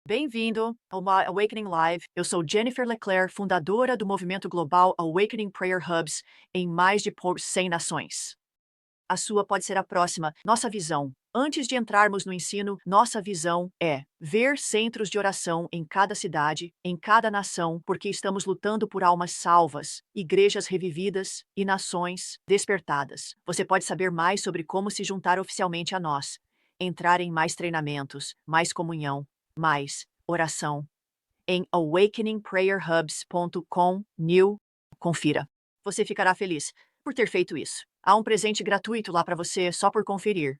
Bem-vindo ao Awakening Live. Eu sou Jennifer Leclerc, fundadora do movimento global Awakening Prayer Hubs em mais de 100 nações. A sua pode ser a próxima. Nossa visão. Antes de entrarmos no ensino, nossa visão é ver centros de oração em cada cidade, em cada nação, porque estamos lutando por almas salvas, igrejas revividas e nações despertadas. Você pode saber mais sobre como se juntar oficialmente a nós. Entrar em mais treinamentos, mais comunhão, mais oração. Em awakeningprayerhubs.com, new, confira. Você ficará feliz por ter feito isso. Há um presente gratuito lá para você só por conferir.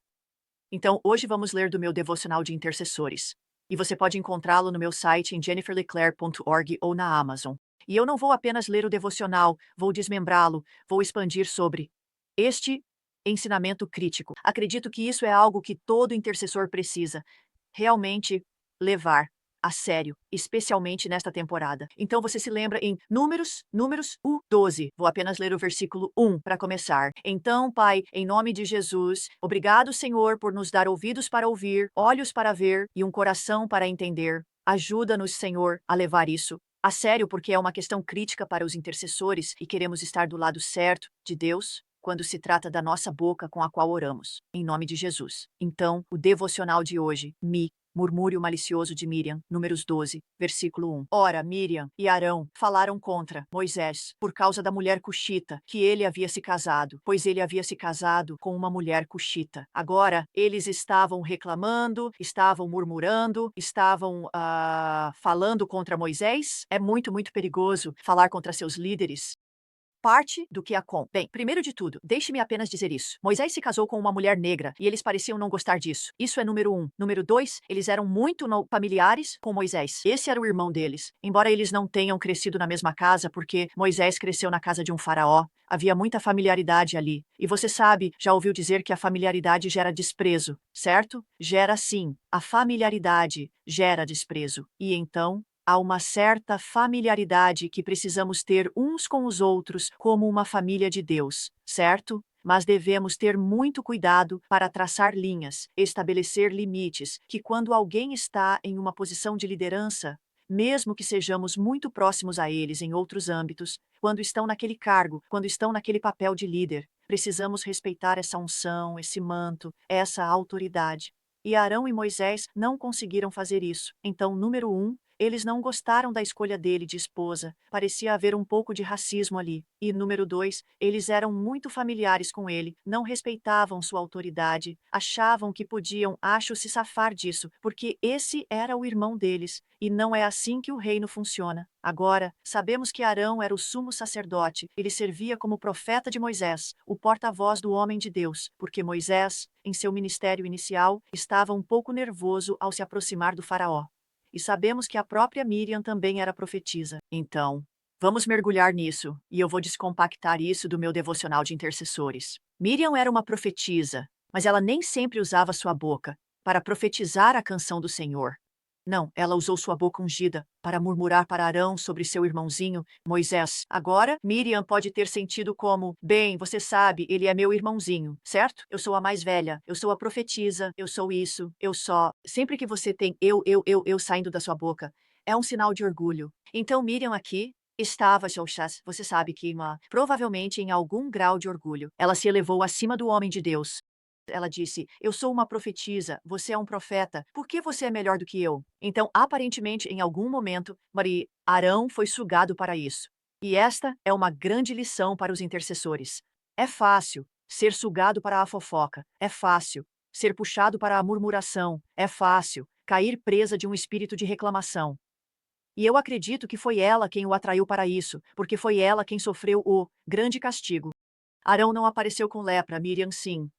Então, hoje vamos ler do meu devocional de intercessores. E você pode encontrá-lo no meu site em jenniferleclerc.org ou na Amazon. E eu não vou apenas ler o devocional, vou desmembrá-lo, vou expandir sobre este ensinamento crítico. Acredito que isso é algo que todo intercessor precisa realmente levar a sério, especialmente nesta temporada. Então você se lembra em Números 12. Vou apenas ler o versículo 1 para começar. Então, Pai, em nome de Jesus, obrigado, Senhor, por nos dar ouvidos para ouvir, olhos para ver e um coração para entender. Ajuda-nos, Senhor, a levar isso a sério, porque é uma questão crítica para os intercessores e queremos estar do lado certo de Deus quando se trata da nossa boca com a qual oramos. Em nome de Jesus. Então, o devocional de hoje, murmúrio malicioso de Miriam, Números 12, versículo 1. Ora, Miriam e Arão falaram contra Moisés por causa da mulher cuxita, que ele havia se casado, pois ele havia se casado com uma mulher cuxita. Agora, eles estavam reclamando, estavam murmurando, estavam falando contra Moisés. É muito, muito perigoso falar contra seus líderes. Parte do que Bem, primeiro de tudo, deixe-me apenas dizer isso. Moisés se casou com uma mulher negra e eles pareciam não gostar disso. Isso é número 1. Número 2, eles eram muito familiares com Moisés. Esse era o irmão deles. Embora eles não tenham crescido na mesma casa, porque Moisés cresceu na casa de um faraó, havia muita familiaridade ali. E você sabe, já ouviu dizer que a familiaridade gera desprezo, certo? Gera sim. A familiaridade gera desprezo. E então, há uma certa familiaridade que precisamos ter uns com os outros como uma família de Deus, certo? Mas devemos ter muito cuidado para traçar linhas, estabelecer limites, que quando alguém está em uma posição de liderança, mesmo que sejamos muito próximos a eles em outros âmbitos, quando estão naquele cargo, quando estão naquele papel de líder, precisamos respeitar essa unção, esse manto, essa autoridade. E Arão e Moisés não conseguiram fazer isso. Então, número 1, eles não gostaram da escolha dele de esposa, parecia haver um pouco de racismo ali. E número 2, eles eram muito familiares com ele, não respeitavam sua autoridade, achavam que podiam, se safar disso, porque esse era o irmão deles, e não é assim que o reino funciona. Agora, sabemos que Arão era o sumo sacerdote, ele servia como profeta de Moisés, o porta-voz do homem de Deus, porque Moisés, em seu ministério inicial, estava um pouco nervoso ao se aproximar do faraó. E sabemos que a própria Miriam também era profetisa. Então, vamos mergulhar nisso, e eu vou descompactar isso do meu devocional de intercessores. Miriam era uma profetisa, mas ela nem sempre usava sua boca para profetizar a canção do Senhor. Não, ela usou sua boca ungida para murmurar para Arão sobre seu irmãozinho, Moisés. Agora, Miriam pode ter sentido como, bem, você sabe, ele é meu irmãozinho, certo? Eu sou a mais velha, eu sou a profetisa, eu sou isso, eu só. Sempre que você tem eu saindo da sua boca, é um sinal de orgulho. Então, Miriam aqui estava, você sabe que provavelmente em algum grau de orgulho. Ela se elevou acima do homem de Deus. Ela disse: Eu sou uma profetisa, você é um profeta, por que você é melhor do que eu? Então, aparentemente, em algum momento, Arão foi sugado para isso. E esta é uma grande lição para os intercessores. É fácil ser sugado para a fofoca, é fácil ser puxado para a murmuração, é fácil cair presa de um espírito de reclamação. E eu acredito que foi ela quem o atraiu para isso, porque foi ela quem sofreu o grande castigo. Arão não apareceu com lepra, Miriam sim.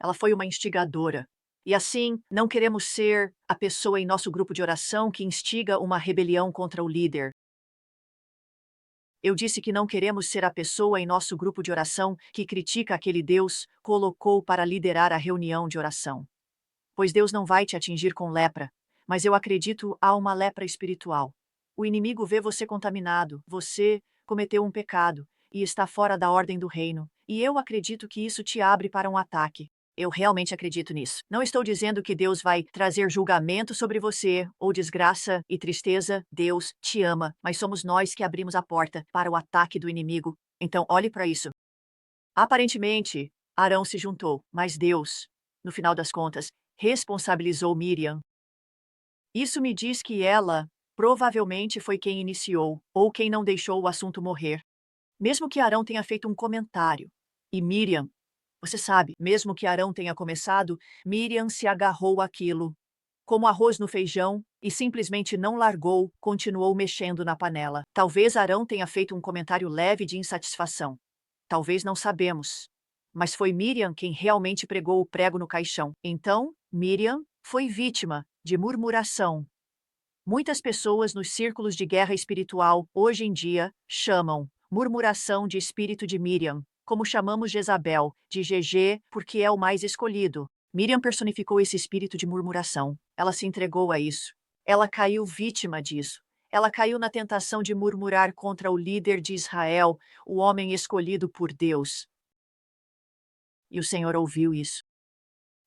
Ela foi uma instigadora. E assim, não queremos ser a pessoa em nosso grupo de oração que instiga uma rebelião contra o líder. Eu disse que não queremos ser a pessoa em nosso grupo de oração que critica aquele Deus colocou para liderar a reunião de oração. Pois Deus não vai te atingir com lepra, mas eu acredito há uma lepra espiritual. O inimigo vê você contaminado, você cometeu um pecado e está fora da ordem do reino, e eu acredito que isso te abre para um ataque. eu realmente acredito nisso. Não estou dizendo que Deus vai trazer julgamento sobre você ou desgraça e tristeza. Deus te ama, mas somos nós que abrimos a porta para o ataque do inimigo. Então, olhe para isso. Aparentemente, Arão se juntou, mas Deus, no final das contas, responsabilizou Miriam. Isso me diz que ela provavelmente foi quem iniciou ou quem não deixou o assunto morrer. Mesmo que Arão tenha feito um comentário e Miriam, você sabe, mesmo que Arão tenha começado, Miriam se agarrou àquilo, como arroz no feijão, e simplesmente não largou, continuou mexendo na panela. Talvez Arão tenha feito um comentário leve de insatisfação. Talvez não sabemos. Mas foi Miriam quem realmente pregou o prego no caixão. Então, Miriam foi vítima de murmuração. Muitas pessoas nos círculos de guerra espiritual, hoje em dia, chamam murmuração de espírito de Miriam, como chamamos Jezabel, de GG, porque é o mais escolhido. Miriam personificou esse espírito de murmuração. Ela se entregou a isso. Ela caiu vítima disso. Ela caiu na tentação de murmurar contra o líder de Israel, o homem escolhido por Deus. E o Senhor ouviu isso.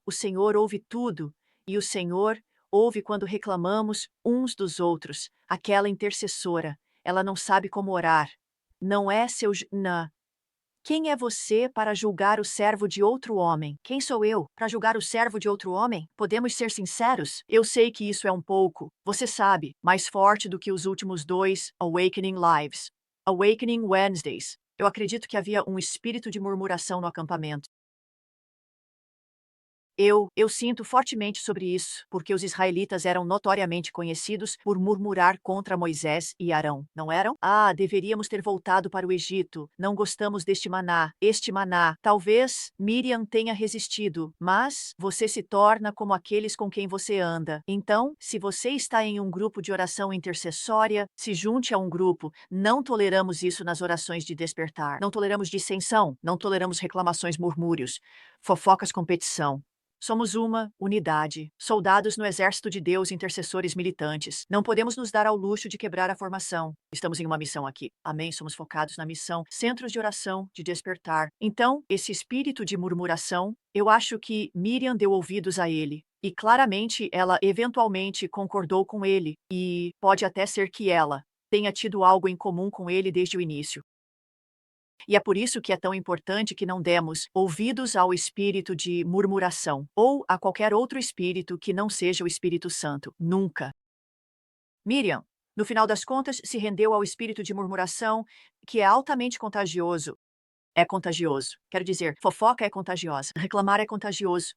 O Senhor ouve tudo, e o Senhor ouve quando reclamamos uns dos outros. Aquela intercessora, ela não sabe como orar. Não é não. Quem é você para julgar o servo de outro homem? Quem sou eu para julgar o servo de outro homem? Podemos ser sinceros? Eu sei que isso é um pouco, você sabe, mais forte do que os últimos dois Awakening Lives. Awakening Wednesdays. Eu acredito que havia um espírito de murmuração no acampamento. Eu sinto fortemente sobre isso, porque os israelitas eram notoriamente conhecidos por murmurar contra Moisés e Arão, não eram? Ah, deveríamos ter voltado para o Egito. Não gostamos deste maná. Este maná. Talvez Miriam tenha resistido, mas você se torna como aqueles com quem você anda. Então, se você está em um grupo de oração intercessória, se junte a um grupo. Não toleramos isso nas orações de despertar. Não toleramos dissensão. Não toleramos reclamações, murmúrios, fofocas, competição. Somos uma unidade, soldados no exército de Deus, intercessores militantes. Não podemos nos dar ao luxo de quebrar a formação. Estamos em uma missão aqui. Amém? Somos focados na missão, centros de oração, de despertar. Então, esse espírito de murmuração, eu acho que Miriam deu ouvidos a ele. E claramente ela eventualmente concordou com ele, e pode até ser que ela tenha tido algo em comum com ele desde o início. E é por isso que é tão importante que não demos ouvidos ao espírito de murmuração, ou a qualquer outro espírito que não seja o Espírito Santo. Nunca. Miriam, no final das contas, se rendeu ao espírito de murmuração, que é altamente contagioso. É contagioso. Quero dizer, fofoca é contagiosa. Reclamar é contagioso.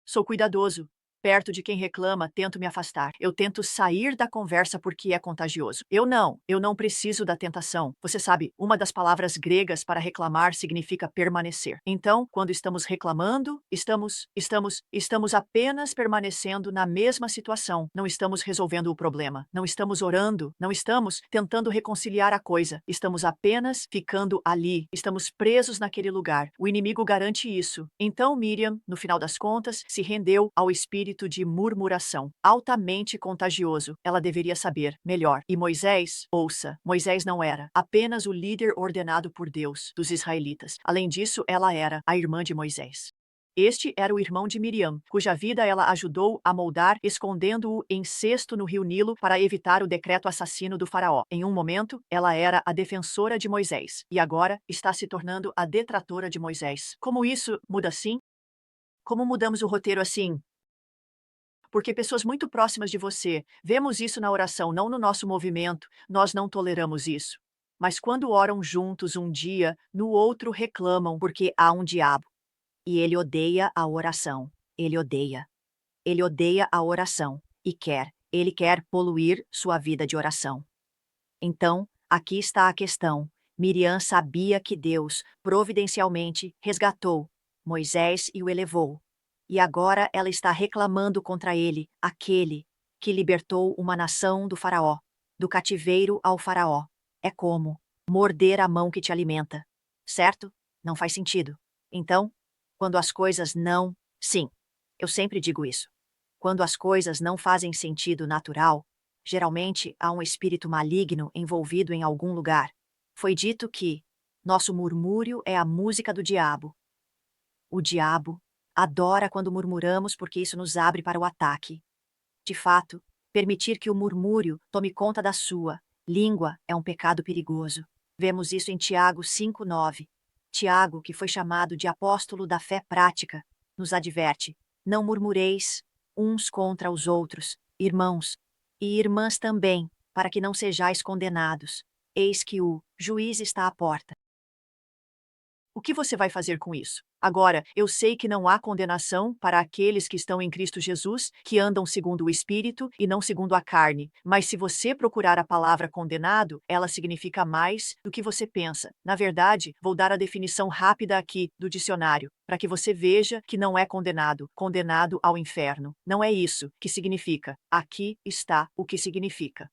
Sou cuidadoso. Perto de quem reclama, tento me afastar. Eu tento sair da conversa porque é contagioso. Eu não preciso da tentação. Você sabe, uma das palavras gregas para reclamar significa permanecer. Então, quando estamos reclamando, estamos apenas permanecendo na mesma situação. Não estamos resolvendo o problema. Não estamos orando. Não estamos tentando reconciliar a coisa. Estamos apenas ficando ali. Estamos presos naquele lugar. O inimigo garante isso. Então, Miriam, no final das contas, se rendeu ao espírito de murmuração, altamente contagioso. Ela deveria saber melhor. E Moisés, ouça, Moisés não era apenas o líder ordenado por Deus dos israelitas. Além disso, ela era a irmã de Moisés. Este era o irmão de Miriam, cuja vida ela ajudou a moldar, escondendo-o em cesto no rio Nilo para evitar o decreto assassino do faraó. Em um momento, ela era a defensora de Moisés, e agora está se tornando a detratora de Moisés. Como isso muda assim? Como mudamos o roteiro assim? Porque pessoas muito próximas de você, vemos isso na oração, não no nosso movimento, nós não toleramos isso. Mas quando oram juntos um dia, no outro reclamam porque há um diabo. E ele odeia a oração. Ele odeia. Ele odeia a oração. Ele quer poluir sua vida de oração. Então, aqui está a questão. Miriam sabia que Deus, providencialmente, resgatou Moisés e o elevou. E agora ela está reclamando contra ele, aquele que libertou uma nação do faraó, do cativeiro ao faraó. É como morder a mão que te alimenta. Certo? Não faz sentido. Então, quando as coisas não... Sim, eu sempre digo isso. Quando as coisas não fazem sentido natural, geralmente há um espírito maligno envolvido em algum lugar. Foi dito que nosso murmúrio é a música do diabo. O diabo, adora quando murmuramos porque isso nos abre para o ataque. De fato, permitir que o murmúrio tome conta da sua língua é um pecado perigoso. Vemos isso em Tiago 5:9. Tiago, que foi chamado de apóstolo da fé prática, nos adverte: não murmureis uns contra os outros, irmãos e irmãs também, para que não sejais condenados. Eis que o juiz está à porta. O que você vai fazer com isso? Agora, eu sei que não há condenação para aqueles que estão em Cristo Jesus, que andam segundo o Espírito e não segundo a carne. Mas se você procurar a palavra condenado, ela significa mais do que você pensa. Na verdade, vou dar a definição rápida aqui do dicionário, para que você veja que não é condenado, condenado ao inferno. Não é isso que significa. Aqui está o que significa: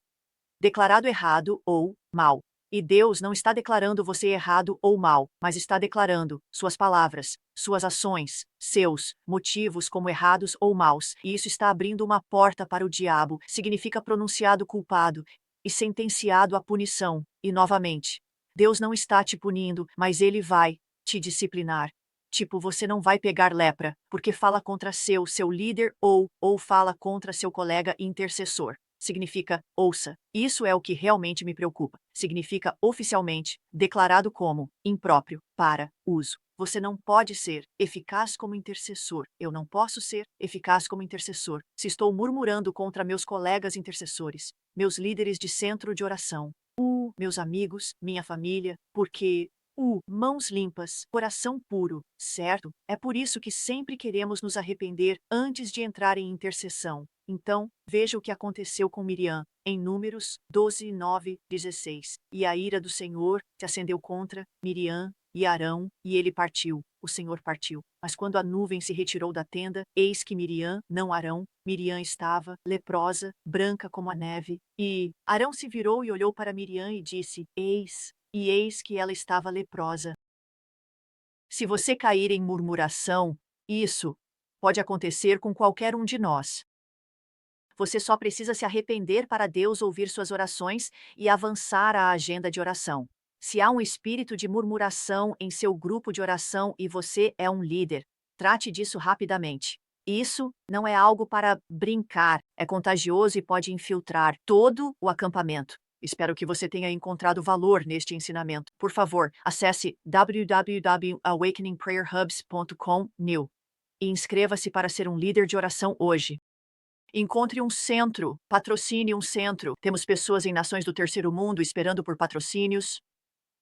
declarado errado ou mal. E Deus não está declarando você errado ou mal, mas está declarando suas palavras, suas ações, seus motivos como errados ou maus. E isso está abrindo uma porta para o diabo, significa pronunciado culpado e sentenciado à punição. E novamente, Deus não está te punindo, mas ele vai te disciplinar. Tipo, você não vai pegar lepra, porque fala contra seu líder ou fala contra seu colega intercessor. Significa, ouça, isso é o que realmente me preocupa. Significa oficialmente, declarado como impróprio para uso. Você não pode ser eficaz como intercessor. Eu não posso ser eficaz como intercessor se estou murmurando contra meus colegas intercessores, meus líderes de centro de oração, meus amigos, minha família, porque mãos limpas, coração puro, certo? É por isso que sempre queremos nos arrepender antes de entrar em intercessão. Então, veja o que aconteceu com Miriam, em Números 12, 9, 16. E a ira do Senhor se acendeu contra Miriam e Arão, e ele partiu. O Senhor partiu. Mas quando a nuvem se retirou da tenda, eis que Miriam, não Arão, Miriam estava leprosa, branca como a neve. E Arão se virou e olhou para Miriam e disse: eis que ela estava leprosa. Se você cair em murmuração, isso pode acontecer com qualquer um de nós. Você só precisa se arrepender para Deus ouvir suas orações e avançar a agenda de oração. Se há um espírito de murmuração em seu grupo de oração e você é um líder, trate disso rapidamente. Isso não é algo para brincar, é contagioso e pode infiltrar todo o acampamento. Espero que você tenha encontrado valor neste ensinamento. Por favor, acesse www.awakeningprayerhubs.com new e inscreva-se para ser um líder de oração hoje. Encontre um centro, patrocine um centro. Temos pessoas em nações do terceiro mundo esperando por patrocínios.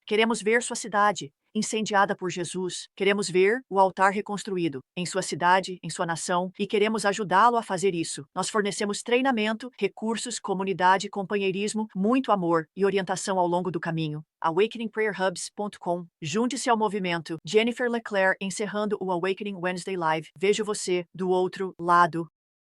Queremos ver sua cidade incendiada por Jesus. Queremos ver o altar reconstruído em sua cidade, em sua nação, e queremos ajudá-lo a fazer isso. Nós fornecemos treinamento, recursos, comunidade, companheirismo, muito amor e orientação ao longo do caminho. awakeningprayerhubs.com. Junte-se ao movimento. Jennifer Leclerc encerrando o Awakening Wednesday Live. Vejo você do outro lado.